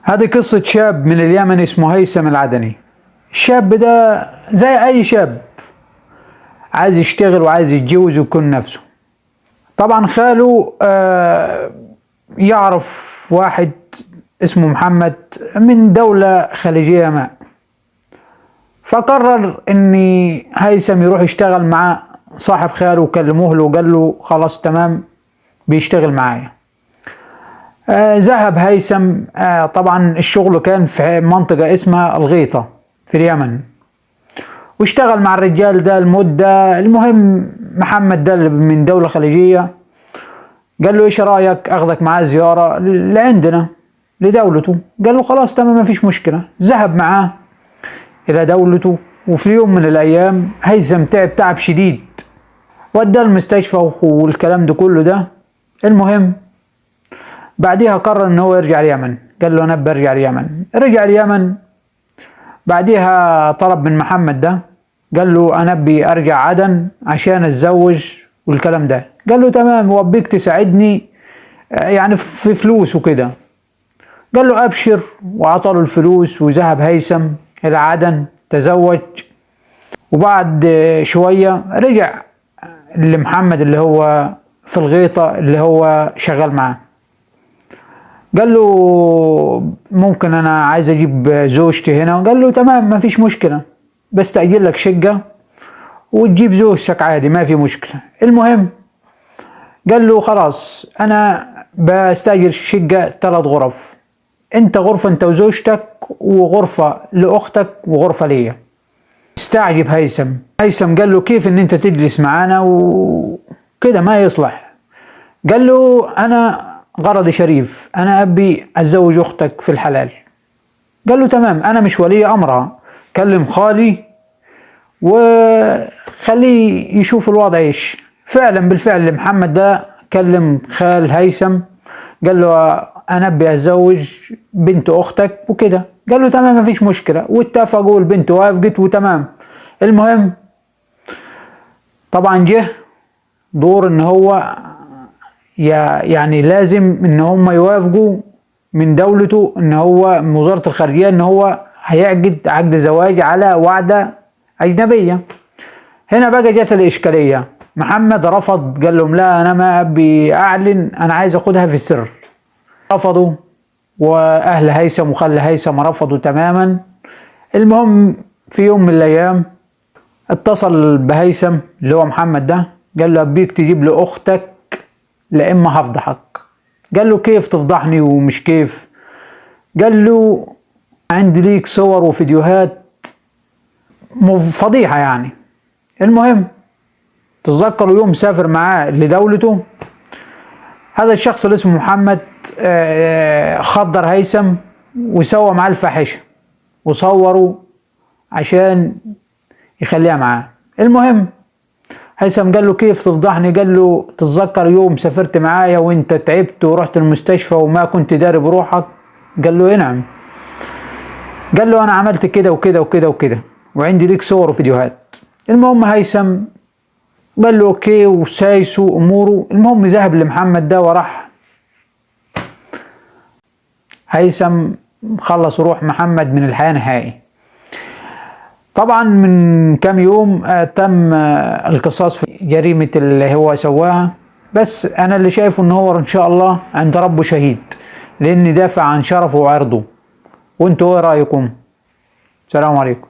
هذه قصة شاب من اليمن اسمه هيثم العدني. الشاب ده زي أي شاب عايز يشتغل وعايز يتجوز ويكون نفسه. طبعا خاله يعرف واحد اسمه محمد من دولة خليجية ما، فقرر ان هيثم يروح يشتغل مع صاحب خاله وكلموه له وقال له خلاص تمام بيشتغل معايا. ذهب هيثم. طبعا الشغل كان في منطقة اسمها الغيطة في اليمن، واشتغل مع الرجال ده المدة. المهم محمد ده من دولة خليجية قال له ايش رأيك اخذك معاه زيارة لعندنا لدولته؟ قال له خلاص تمام ما فيش مشكلة. ذهب معاه الى دولته، وفي يوم من الايام هيثم تعب شديد، وداه المستشفى والكلام ده كله ده. المهم بعديها قرر ان هو يرجع اليمن، قال له انا برجع اليمن. رجع اليمن بعديها طلب من محمد ده، قال له انا ابي ارجع عدن عشان اتزوج والكلام ده. قال له تمام وابيك تساعدني يعني في فلوس وكده. قال له ابشر، وعطاله الفلوس وذهب هيثم الى عدن تزوج. وبعد شوية رجع لمحمد اللي هو في الغيطة اللي هو شغال معاه، قال له ممكن انا عايز اجيب زوجتي هنا؟ قال له تمام ما فيش مشكلة، بس تأجر لك شقة وتجيب زوجتك عادي ما في مشكلة. المهم قال له خلاص انا بستأجر شقة 3 غرف، انت غرفة انت وزوجتك، وغرفة لاختك، وغرفة ليا. استعجب هيثم قال له كيف ان انت تجلس معانا وكده ما يصلح. قال له انا غرضي شريف، انا ابي اتزوج اختك في الحلال. قال له تمام انا مش ولي امرها، كلم خالي وخليه يشوف الوضع ايش. فعلا بالفعل محمد ده كلم خال هيثم، قال له انا ابي اتزوج بنت اختك وكده. قال له تمام ما فيش مشكله، واتفقوا البنت وافقت وتمام. المهم طبعا جه دور ان هو يعني لازم ان هم يوافقوا من دولته، ان هو من وزارة الخارجية ان هو هيعقد عقد زواج على وعدة اجنبية. هنا بقى جت الاشكالية. محمد رفض، قال لهم لا انا ما ابي اعلن، انا عايز اخدها في السر. رفضوا، واهل هيثم وخال هيثم رفضوا تماما. المهم في يوم من الايام اتصل بهيثم اللي هو محمد ده، قال له ابيك تجيب لي اختك لا اما هفضحك. قال له كيف تفضحني ومش كيف؟ قال له عندي ليك صور وفيديوهات فضيحة يعني. المهم تتذكروا يوم سافر معاه لدولته، هذا الشخص اللي اسمه محمد خدر هيثم وسوى معاه الفاحشة وصوروا عشان يخليها معاه. المهم هيثم قال له كيف تفضحني؟ قال له تتذكر يوم سافرت معايا وانت تعبت ورحت المستشفى وما كنت داري بروحك؟ قال له ايه نعم. قال له انا عملت كده وكده وكده وكده وعندي ليك صور وفيديوهات. المهم هيثم قال له اوكي وسايسوا اموره. المهم ذهب لمحمد ده وراح. هيثم خلص روح محمد من الحياة نهائي. طبعا من كام يوم تم القصاص في جريمة اللي هو سواها، بس انا اللي شايفه ان هو ان شاء الله عند ربه شهيد، لان دافع عن شرفه وعرضه. وانتوا ايه رأيكم؟ السلام عليكم.